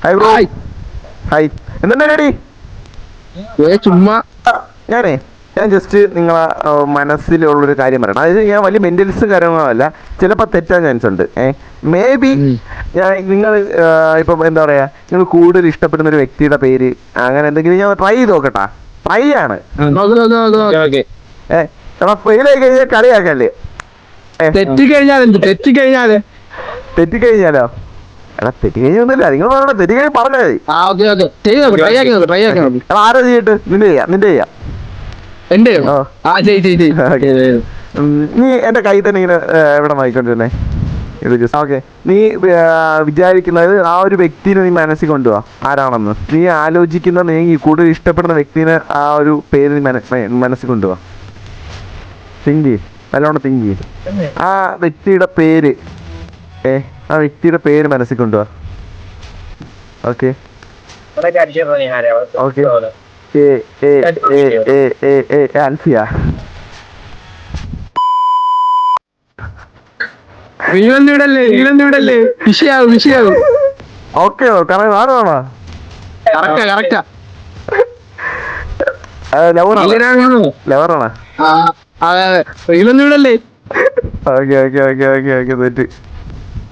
Hi bro. Hi. എന്തുണ്ട് ready? ചുമ്മാ ഞാൻ ജസ്റ്റ് നിങ്ങളെ മനസ്സിലുള്ളൊരു കാര്യം പറയണം. അതായത് ഞാൻ വലിയ മെന്റൽസ് കാര്യങ്ങളല്ല, ചിലപ്പോൾ തെറ്റാൻ ചാൻസ് ഉണ്ട്. മേ ബി നിങ്ങൾ ഇപ്പം എന്താ പറയാ, നിങ്ങൾ കൂടുതൽ ഇഷ്ടപ്പെടുന്ന ഒരു വ്യക്തിയുടെ പേര് അങ്ങനെ എന്തെങ്കിലും ഞാൻ ട്രൈ ചെയ്ത് നോക്കട്ടാ. ട്രൈ ആണ്. ഫെയിലായി കഴിഞ്ഞാൽ കളിയാക്കല്ലേ? തെറ്റിക്കഴിഞ്ഞാലോ? എടാ തെറ്റിക്കഴിഞ്ഞൊന്നുമില്ല, നിങ്ങൾ പറഞ്ഞ തെറ്റിക്കഴിഞ്ഞ് പറഞ്ഞാൽ മതി. ആരോ ചെയ്തിട്ട് നിന്റെ ചെയ്യാം. നീ എന്റെ കൈ തന്നെ ഇങ്ങനെ എവിടെ വായിക്കൊണ്ടിരുന്നേ? ഓക്കെ, നീ വിചാരിക്കുന്നത് ആ ഒരു വ്യക്തിനെ നീ മനസ്സിൽ കൊണ്ടുപോവാ ആരാണെന്ന്. നീ ആലോചിക്കുന്ന, നീ കൂടുതൽ ഇഷ്ടപ്പെടുന്ന വ്യക്തിനെ ആ ഒരു പേര് നീ മനസ്സിൽ കൊണ്ടുപോവാ. തിങ്ക് നല്ലോണം തിങ്ക് ചെയ്യും. ആ വ്യക്തിയുടെ പേര് മനസ്സിൽ കൊണ്ടുപോവാ. ഓക്കെ ആൽഫിയ. വിഷയാവും. ഓക്കെ കാരണം ആരാണോ ലവറാണോ? റീലൊന്നും ഇടല്ലേ? ഓക്കെ തെറ്റ്.